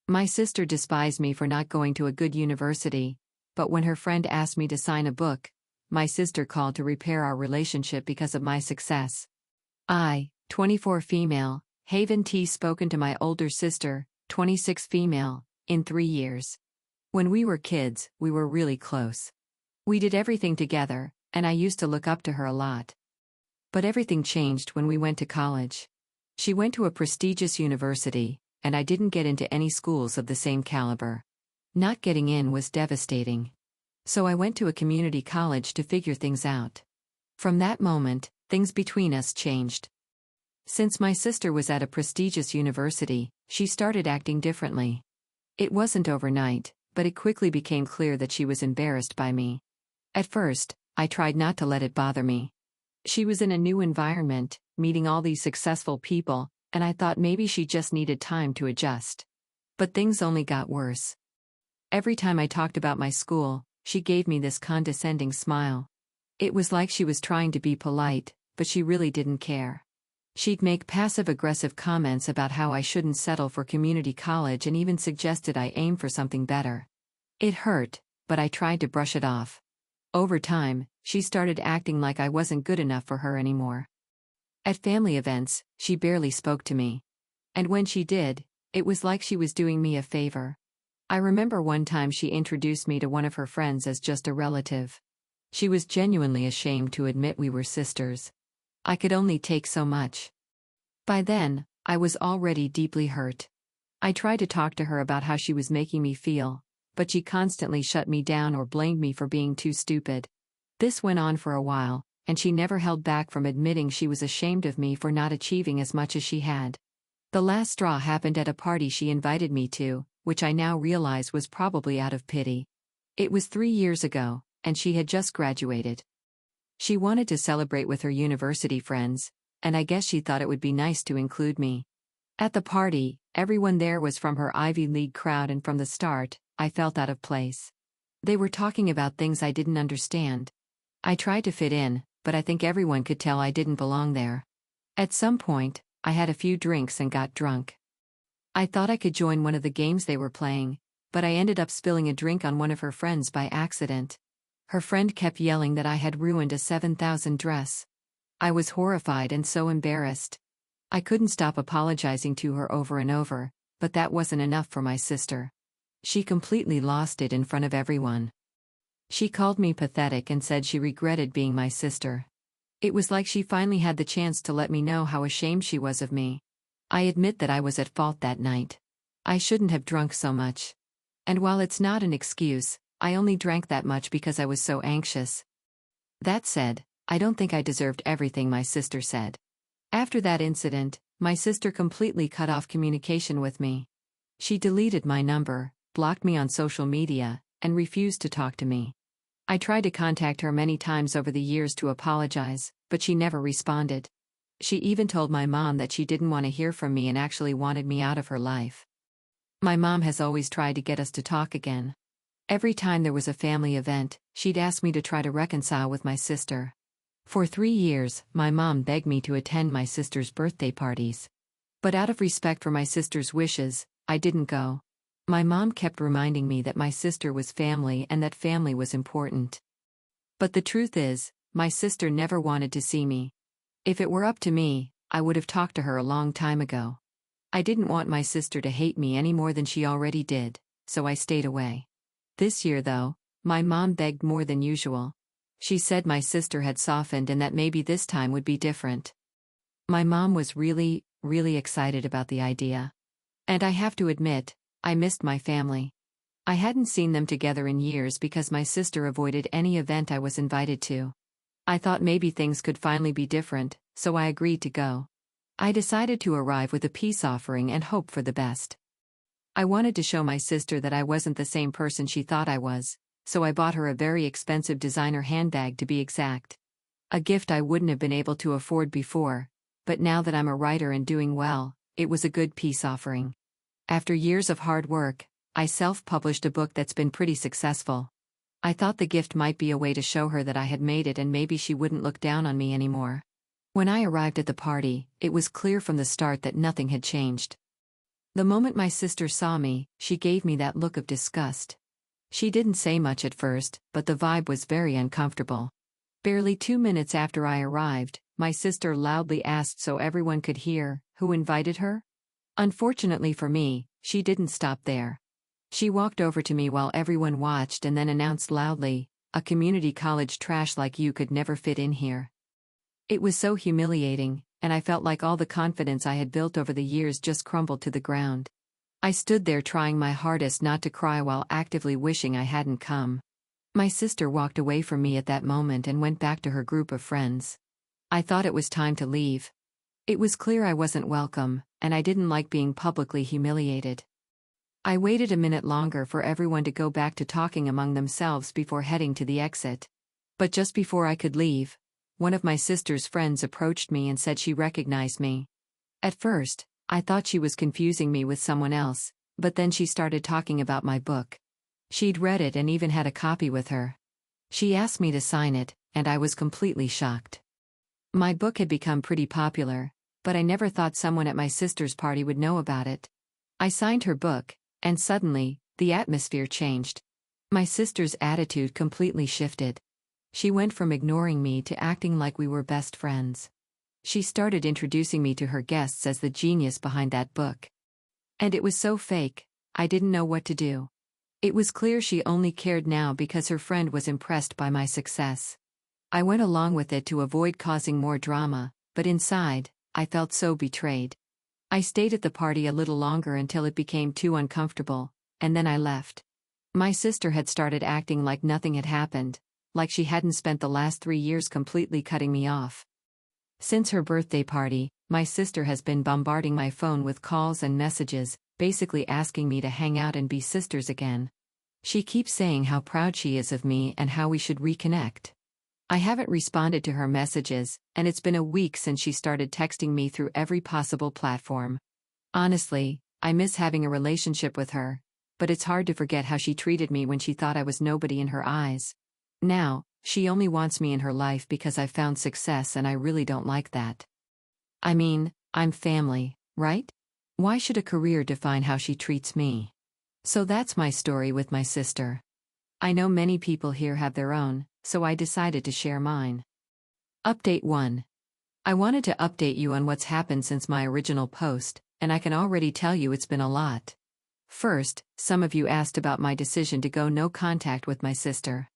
My sister despised me for not going to a good university, but when her friend asked me to sign a book, my sister called to repair our relationship because of my success. I, 24 female, haven't spoken to my older sister, 26 female, in 3 years. When we were kids, we were really close. We did everything together, and I used to look up to her a lot. But everything changed when we went to college. She went to a prestigious university, and I didn't get into any schools of the same caliber. Not getting in was devastating. So I went to a community college to figure things out. From that moment, things between us changed. Since my sister was at a prestigious university, she started acting differently. It wasn't overnight, but it quickly became clear that she was embarrassed by me. At first, I tried not to let it bother me. She was in a new environment, meeting all these successful people, and I thought maybe she just needed time to adjust. But things only got worse. Every time I talked about my school, she gave me this condescending smile. It was like she was trying to be polite, but she really didn't care. She'd make passive-aggressive comments about how I shouldn't settle for community college and even suggested I aim for something better. It hurt, but I tried to brush it off. Over time, she started acting like I wasn't good enough for her anymore. At family events, she barely spoke to me. And when she did, it was like she was doing me a favor. I remember one time she introduced me to one of her friends as just a relative. She was genuinely ashamed to admit we were sisters. I could only take so much. By then, I was already deeply hurt. I tried to talk to her about how she was making me feel, but she constantly shut me down or blamed me for being too stupid. This went on for a while, and she never held back from admitting she was ashamed of me for not achieving as much as she had. The last straw happened at a party she invited me to, which I now realize was probably out of pity. It was 3 years ago, and she had just graduated. She wanted to celebrate with her university friends, and I guess she thought it would be nice to include me. At the party, everyone there was from her Ivy League crowd, and from the start, I felt out of place. They were talking about things I didn't understand. I tried to fit in, but I think everyone could tell I didn't belong there. At some point, I had a few drinks and got drunk. I thought I could join one of the games they were playing, but I ended up spilling a drink on one of her friends by accident. Her friend kept yelling that I had ruined a 7,000 dress. I was horrified and so embarrassed. I couldn't stop apologizing to her over and over, but that wasn't enough for my sister. She completely lost it in front of everyone. She called me pathetic and said she regretted being my sister. It was like she finally had the chance to let me know how ashamed she was of me. I admit that I was at fault that night. I shouldn't have drunk so much. And while it's not an excuse, I only drank that much because I was so anxious. That said, I don't think I deserved everything my sister said. After that incident, my sister completely cut off communication with me. She deleted my number, blocked me on social media, and refused to talk to me. I tried to contact her many times over the years to apologize, but she never responded. She even told my mom that she didn't want to hear from me and actually wanted me out of her life. My mom has always tried to get us to talk again. Every time there was a family event, she'd ask me to try to reconcile with my sister. For 3 years, my mom begged me to attend my sister's birthday parties. But out of respect for my sister's wishes, I didn't go. My mom kept reminding me that my sister was family and that family was important. But the truth is, my sister never wanted to see me. If it were up to me, I would have talked to her a long time ago. I didn't want my sister to hate me any more than she already did, so I stayed away. This year though, my mom begged more than usual. She said my sister had softened and that maybe this time would be different. My mom was really excited about the idea. And I have to admit, I missed my family. I hadn't seen them together in years because my sister avoided any event I was invited to. I thought maybe things could finally be different, so I agreed to go. I decided to arrive with a peace offering and hope for the best. I wanted to show my sister that I wasn't the same person she thought I was, so I bought her a very expensive designer handbag to be exact. A gift I wouldn't have been able to afford before, but now that I'm a writer and doing well, it was a good peace offering. After years of hard work, I self-published a book that's been pretty successful. I thought the gift might be a way to show her that I had made it and maybe she wouldn't look down on me anymore. When I arrived at the party, it was clear from the start that nothing had changed. The moment my sister saw me, she gave me that look of disgust. She didn't say much at first, but the vibe was very uncomfortable. Barely 2 minutes after I arrived, my sister loudly asked so everyone could hear, who invited her? Unfortunately for me, she didn't stop there. She walked over to me while everyone watched and then announced loudly, "A community college trash like you could never fit in here." It was so humiliating, and I felt like all the confidence I had built over the years just crumbled to the ground. I stood there trying my hardest not to cry while actively wishing I hadn't come. My sister walked away from me at that moment and went back to her group of friends. I thought it was time to leave. It was clear I wasn't welcome, and I didn't like being publicly humiliated. I waited a minute longer for everyone to go back to talking among themselves before heading to the exit. But just before I could leave, one of my sister's friends approached me and said she recognized me. At first, I thought she was confusing me with someone else, but then she started talking about my book. She'd read it and even had a copy with her. She asked me to sign it, and I was completely shocked. My book had become pretty popular, but I never thought someone at my sister's party would know about it. I signed her book, and suddenly, the atmosphere changed. My sister's attitude completely shifted. She went from ignoring me to acting like we were best friends. She started introducing me to her guests as the genius behind that book. And it was so fake, I didn't know what to do. It was clear she only cared now because her friend was impressed by my success. I went along with it to avoid causing more drama, but inside, I felt so betrayed. I stayed at the party a little longer until it became too uncomfortable, and then I left. My sister had started acting like nothing had happened, like she hadn't spent the last 3 years completely cutting me off. Since her birthday party, my sister has been bombarding my phone with calls and messages, basically asking me to hang out and be sisters again. She keeps saying how proud she is of me and how we should reconnect. I haven't responded to her messages, and it's been a week since she started texting me through every possible platform. Honestly, I miss having a relationship with her, but it's hard to forget how she treated me when she thought I was nobody in her eyes. Now, she only wants me in her life because I found success, and I really don't like that. I mean, I'm family, right? Why should a career define how she treats me? So that's my story with my sister. I know many people here have their own, so I decided to share mine. Update 1. I wanted to update you on what's happened since my original post, and I can already tell you it's been a lot. First, some of you asked about my decision to go no contact with my sister.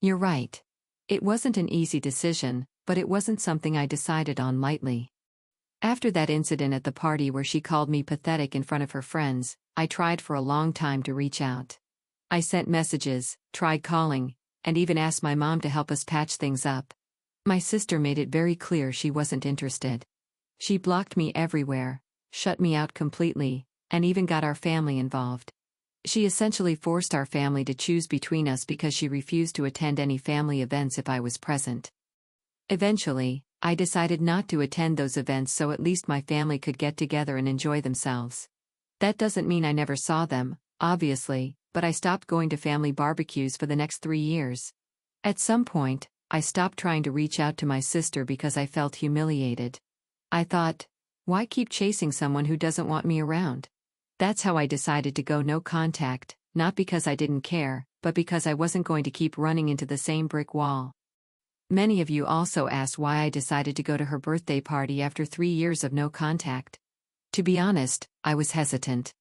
You're right. It wasn't an easy decision, but it wasn't something I decided on lightly. After that incident at the party where she called me pathetic in front of her friends, I tried for a long time to reach out. I sent messages, tried calling, and even asked my mom to help us patch things up. My sister made it very clear she wasn't interested. She blocked me everywhere, shut me out completely, and even got our family involved. She essentially forced our family to choose between us because she refused to attend any family events if I was present. Eventually, I decided not to attend those events so at least my family could get together and enjoy themselves. That doesn't mean I never saw them, obviously, but I stopped going to family barbecues for the next 3 years. At some point, I stopped trying to reach out to my sister because I felt humiliated. I thought, why keep chasing someone who doesn't want me around? That's how I decided to go no contact, not because I didn't care, but because I wasn't going to keep running into the same brick wall. Many of you also asked why I decided to go to her birthday party after 3 years of no contact. To be honest, I was hesitant.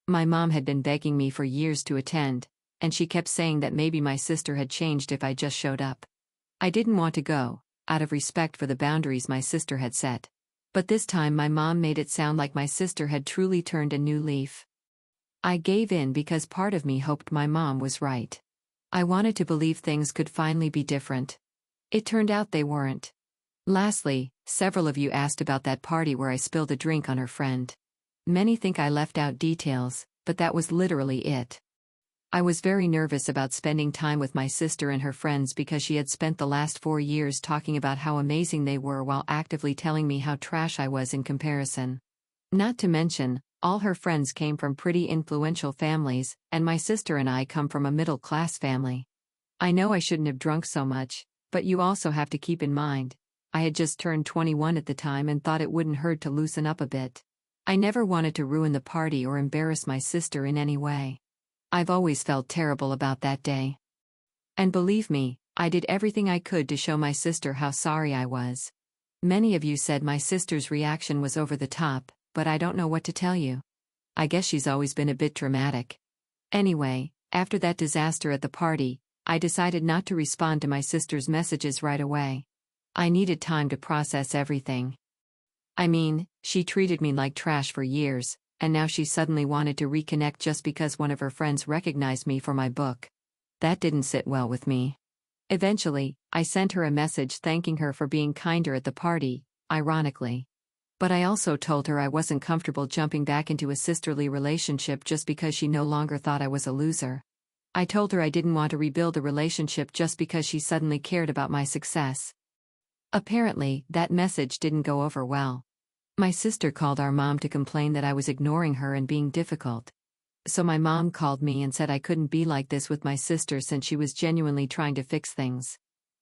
My mom had been begging me for years to attend, and she kept saying that maybe my sister had changed if I just showed up. I didn't want to go, out of respect for the boundaries my sister had set. But this time my mom made it sound like my sister had truly turned a new leaf. I gave in because part of me hoped my mom was right. I wanted to believe things could finally be different. It turned out they weren't. Lastly, several of you asked about that party where I spilled a drink on her friend. Many think I left out details, but that was literally it. I was very nervous about spending time with my sister and her friends because she had spent the last 4 years talking about how amazing they were while actively telling me how trash I was in comparison. Not to mention, all her friends came from pretty influential families, and my sister and I come from a middle-class family. I know I shouldn't have drunk so much, but you also have to keep in mind, I had just turned 21 at the time and thought it wouldn't hurt to loosen up a bit. I never wanted to ruin the party or embarrass my sister in any way. I've always felt terrible about that day. And believe me, I did everything I could to show my sister how sorry I was. Many of you said my sister's reaction was over the top, but I don't know what to tell you. I guess she's always been a bit dramatic. Anyway, after that disaster at the party, I decided not to respond to my sister's messages right away. I needed time to process everything. I mean, she treated me like trash for years, and now she suddenly wanted to reconnect just because one of her friends recognized me for my book. That didn't sit well with me. Eventually, I sent her a message thanking her for being kinder at the party, ironically. But I also told her I wasn't comfortable jumping back into a sisterly relationship just because she no longer thought I was a loser. I told her I didn't want to rebuild a relationship just because she suddenly cared about my success. Apparently, that message didn't go over well. My sister called our mom to complain that I was ignoring her and being difficult. So my mom called me and said I couldn't be like this with my sister since she was genuinely trying to fix things.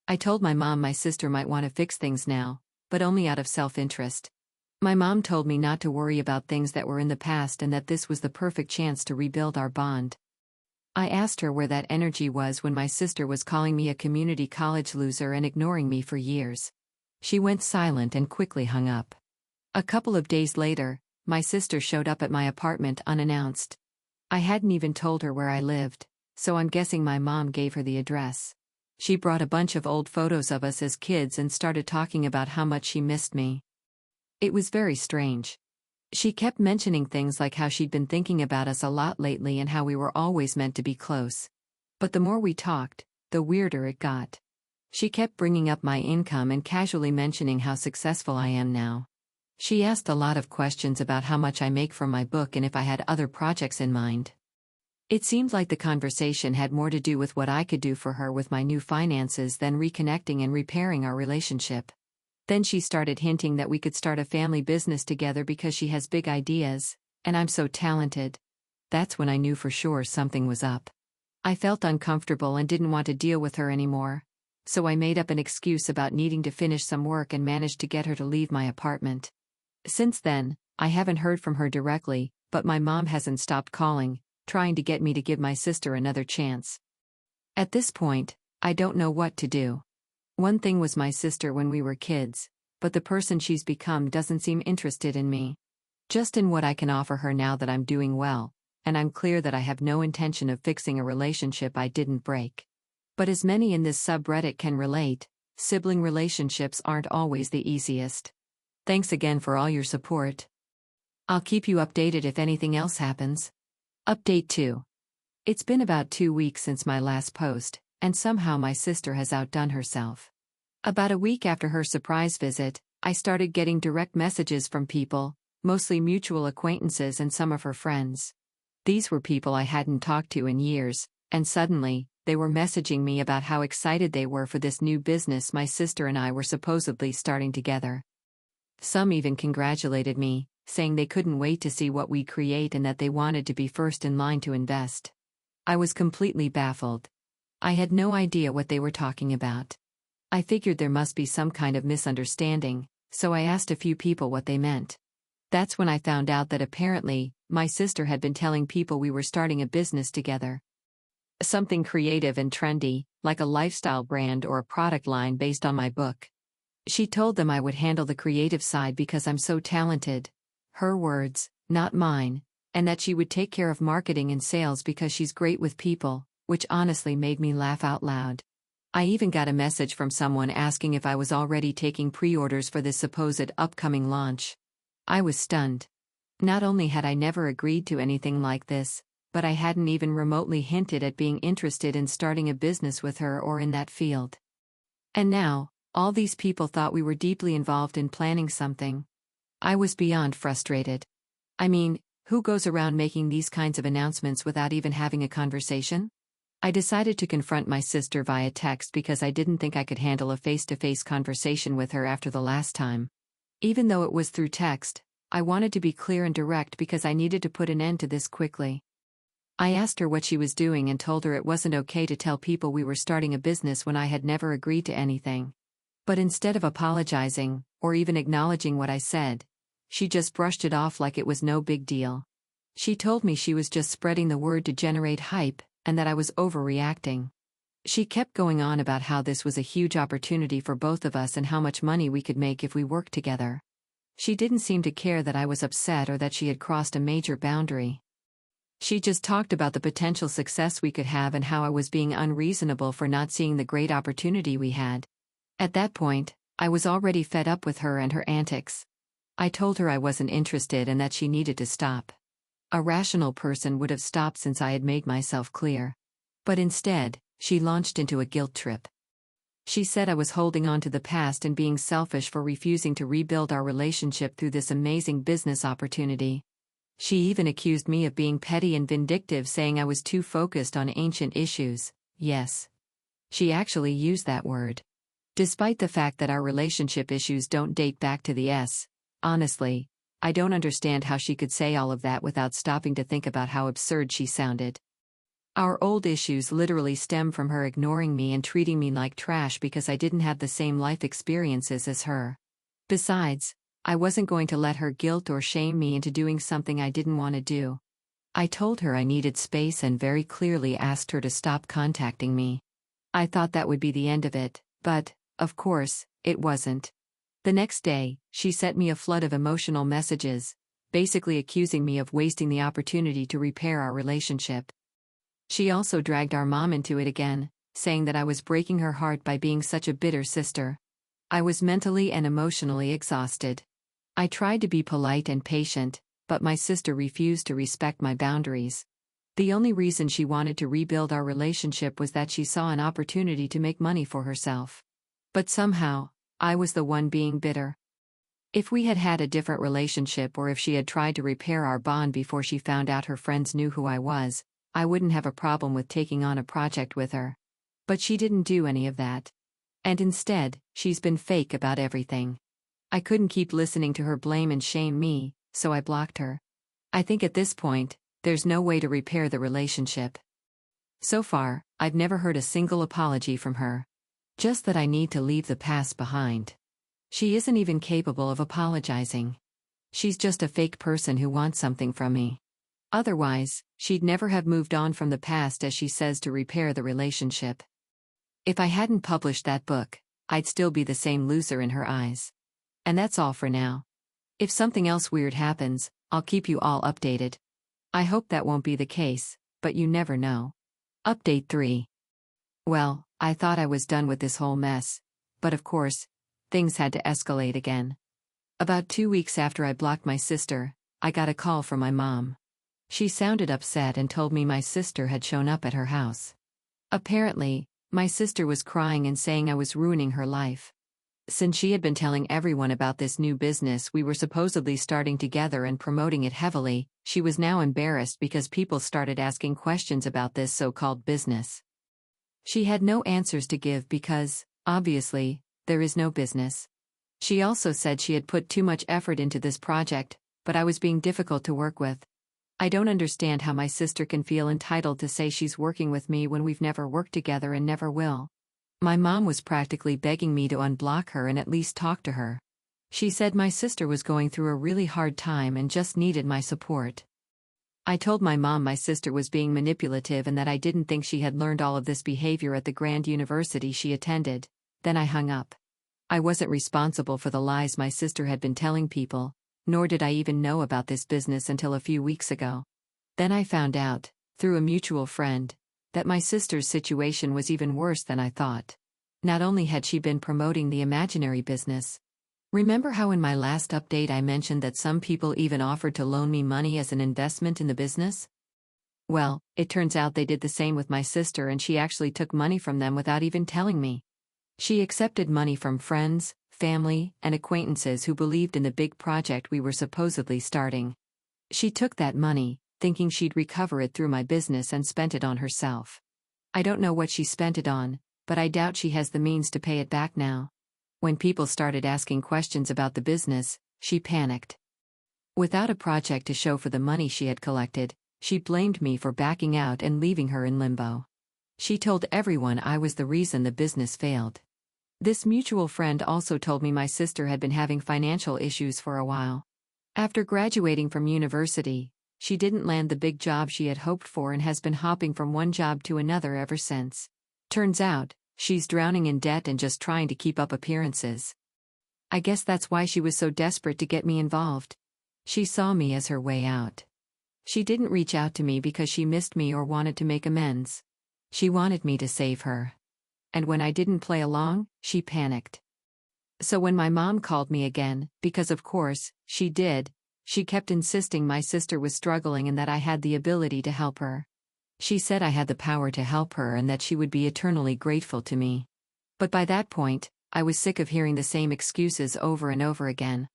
I told my mom my sister might want to fix things now, but only out of self-interest. My mom told me not to worry about things that were in the past and that this was the perfect chance to rebuild our bond. I asked her where that energy was when my sister was calling me a community college loser and ignoring me for years. She went silent and quickly hung up. A couple of days later, my sister showed up at my apartment unannounced. I hadn't even told her where I lived, so I'm guessing my mom gave her the address. She brought a bunch of old photos of us as kids and started talking about how much she missed me. It was very strange. She kept mentioning things like how she'd been thinking about us a lot lately and how we were always meant to be close. But the more we talked, the weirder it got. She kept bringing up my income and casually mentioning how successful I am now. She asked a lot of questions about how much I make from my book and if I had other projects in mind. It seemed like the conversation had more to do with what I could do for her with my new finances than reconnecting and repairing our relationship. Then she started hinting that we could start a family business together because she has big ideas, and I'm so talented. That's when I knew for sure something was up. I felt uncomfortable and didn't want to deal with her anymore, so I made up an excuse about needing to finish some work and managed to get her to leave my apartment. Since then, I haven't heard from her directly, but my mom hasn't stopped calling, trying to get me to give my sister another chance. At this point, I don't know what to do. One thing was my sister when we were kids, but the person she's become doesn't seem interested in me. Just in what I can offer her now that I'm doing well, and I'm clear that I have no intention of fixing a relationship I didn't break. But as many in this subreddit can relate, sibling relationships aren't always the easiest. Thanks again for all your support. I'll keep you updated if anything else happens. Update 2. It's been about 2 weeks since my last post, and somehow my sister has outdone herself. About a week after her surprise visit, I started getting direct messages from people, mostly mutual acquaintances and some of her friends. These were people I hadn't talked to in years, and suddenly, they were messaging me about how excited they were for this new business my sister and I were supposedly starting together. Some even congratulated me, saying they couldn't wait to see what we'd create and that they wanted to be first in line to invest. I was completely baffled. I had no idea what they were talking about. I figured there must be some kind of misunderstanding, so I asked a few people what they meant. That's when I found out that apparently, my sister had been telling people we were starting a business together. Something creative and trendy, like a lifestyle brand or a product line based on my book. She told them I would handle the creative side because I'm so talented. Her words, not mine, and that she would take care of marketing and sales because she's great with people, which honestly made me laugh out loud. I even got a message from someone asking if I was already taking pre-orders for this supposed upcoming launch. I was stunned. Not only had I never agreed to anything like this, but I hadn't even remotely hinted at being interested in starting a business with her or in that field. And now, all these people thought we were deeply involved in planning something. I was beyond frustrated. I mean, who goes around making these kinds of announcements without even having a conversation? I decided to confront my sister via text because I didn't think I could handle a face-to-face conversation with her after the last time. Even though it was through text, I wanted to be clear and direct because I needed to put an end to this quickly. I asked her what she was doing and told her it wasn't okay to tell people we were starting a business when I had never agreed to anything. But instead of apologizing, or even acknowledging what I said, she just brushed it off like it was no big deal. She told me she was just spreading the word to generate hype, and that I was overreacting. She kept going on about how this was a huge opportunity for both of us and how much money we could make if we worked together. She didn't seem to care that I was upset or that she had crossed a major boundary. She just talked about the potential success we could have and how I was being unreasonable for not seeing the great opportunity we had. At that point, I was already fed up with her and her antics. I told her I wasn't interested and that she needed to stop. A rational person would have stopped since I had made myself clear. But instead, she launched into a guilt trip. She said I was holding on to the past and being selfish for refusing to rebuild our relationship through this amazing business opportunity. She even accused me of being petty and vindictive, saying I was too focused on ancient issues. Yes. She actually used that word. Despite the fact that our relationship issues don't date back to the S. Honestly, I don't understand how she could say all of that without stopping to think about how absurd she sounded. Our old issues literally stem from her ignoring me and treating me like trash because I didn't have the same life experiences as her. Besides, I wasn't going to let her guilt or shame me into doing something I didn't want to do. I told her I needed space and very clearly asked her to stop contacting me. I thought that would be the end of it, but, of course, it wasn't. The next day, she sent me a flood of emotional messages, basically accusing me of wasting the opportunity to repair our relationship. She also dragged our mom into it again, saying that I was breaking her heart by being such a bitter sister. I was mentally and emotionally exhausted. I tried to be polite and patient, but my sister refused to respect my boundaries. The only reason she wanted to rebuild our relationship was that she saw an opportunity to make money for herself. But somehow, I was the one being bitter. If we had had a different relationship, or if she had tried to repair our bond before she found out her friends knew who I was, I wouldn't have a problem with taking on a project with her. But she didn't do any of that. And instead, she's been fake about everything. I couldn't keep listening to her blame and shame me, so I blocked her. I think at this point, there's no way to repair the relationship. So far, I've never heard a single apology from her. Just that I need to leave the past behind. She isn't even capable of apologizing. She's just a fake person who wants something from me. Otherwise, she'd never have moved on from the past, as she says, to repair the relationship. If I hadn't published that book, I'd still be the same loser in her eyes. And that's all for now. If something else weird happens, I'll keep you all updated. I hope that won't be the case, but you never know. Update 3. Well, I thought I was done with this whole mess, but of course, things had to escalate again. About 2 weeks after I blocked my sister, I got a call from my mom. She sounded upset and told me my sister had shown up at her house. Apparently, my sister was crying and saying I was ruining her life. Since she had been telling everyone about this new business we were supposedly starting together and promoting it heavily, she was now embarrassed because people started asking questions about this so-called business. She had no answers to give because, obviously, there is no business. She also said she had put too much effort into this project, but I was being difficult to work with. I don't understand how my sister can feel entitled to say she's working with me when we've never worked together and never will. My mom was practically begging me to unblock her and at least talk to her. She said my sister was going through a really hard time and just needed my support. I told my mom my sister was being manipulative and that I didn't think she had learned all of this behavior at the grand university she attended. Then I hung up. I wasn't responsible for the lies my sister had been telling people, nor did I even know about this business until a few weeks ago. Then I found out, through a mutual friend, that my sister's situation was even worse than I thought. Not only had she been promoting the imaginary business. Remember how in my last update I mentioned that some people even offered to loan me money as an investment in the business? Well, it turns out they did the same with my sister, and she actually took money from them without even telling me. She accepted money from friends, family, and acquaintances who believed in the big project we were supposedly starting. She took that money, thinking she'd recover it through my business, and spent it on herself. I don't know what she spent it on, but I doubt she has the means to pay it back now. When people started asking questions about the business, she panicked. Without a project to show for the money she had collected, she blamed me for backing out and leaving her in limbo. She told everyone I was the reason the business failed. This mutual friend also told me my sister had been having financial issues for a while. After graduating from university, she didn't land the big job she had hoped for and has been hopping from one job to another ever since. Turns out, she's drowning in debt and just trying to keep up appearances. I guess that's why she was so desperate to get me involved. She saw me as her way out. She didn't reach out to me because she missed me or wanted to make amends. She wanted me to save her. And when I didn't play along, she panicked. So when my mom called me again, because of course, she did, she kept insisting my sister was struggling and that I had the ability to help her. She said I had the power to help her and that she would be eternally grateful to me. But by that point, I was sick of hearing the same excuses over and over again.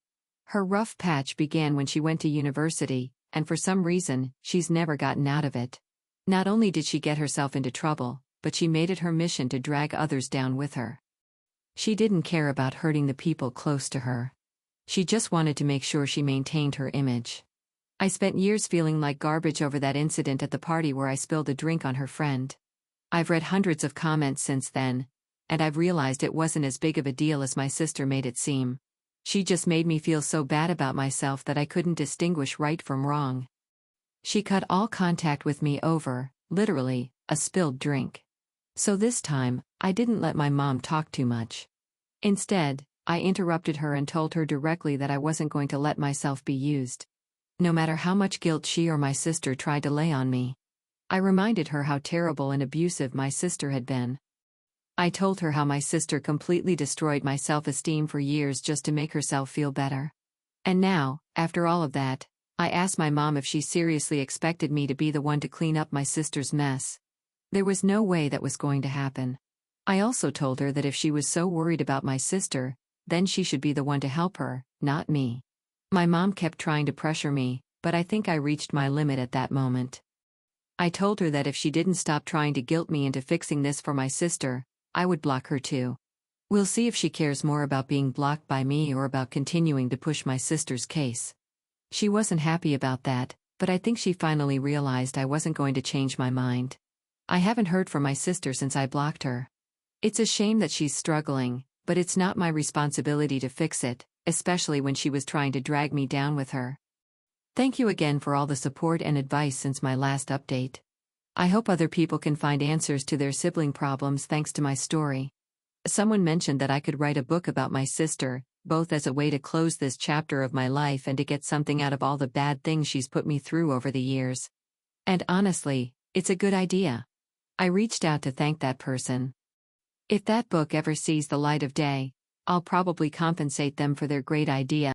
Her rough patch began when she went to university, and for some reason, she's never gotten out of it. Not only did she get herself into trouble, but she made it her mission to drag others down with her. She didn't care about hurting the people close to her. She just wanted to make sure she maintained her image. I spent years feeling like garbage over that incident at the party where I spilled a drink on her friend. I've read hundreds of comments since then, and I've realized it wasn't as big of a deal as my sister made it seem. She just made me feel so bad about myself that I couldn't distinguish right from wrong. She cut all contact with me over, literally, a spilled drink. So this time, I didn't let my mom talk too much. Instead, I interrupted her and told her directly that I wasn't going to let myself be used. No matter how much guilt she or my sister tried to lay on me. I reminded her how terrible and abusive my sister had been. I told her how my sister completely destroyed my self-esteem for years just to make herself feel better. And now, after all of that, I asked my mom if she seriously expected me to be the one to clean up my sister's mess. There was no way that was going to happen. I also told her that if she was so worried about my sister, then she should be the one to help her, not me. My mom kept trying to pressure me, but I think I reached my limit at that moment. I told her that if she didn't stop trying to guilt me into fixing this for my sister, I would block her too. We'll see if she cares more about being blocked by me or about continuing to push my sister's case. She wasn't happy about that, but I think she finally realized I wasn't going to change my mind. I haven't heard from my sister since I blocked her. It's a shame that she's struggling, but it's not my responsibility to fix it, especially when she was trying to drag me down with her. Thank you again for all the support and advice since my last update. I hope other people can find answers to their sibling problems thanks to my story. Someone mentioned that I could write a book about my sister, both as a way to close this chapter of my life and to get something out of all the bad things she's put me through over the years. And honestly, it's a good idea. I reached out to thank that person. If that book ever sees the light of day, I'll probably compensate them for their great idea.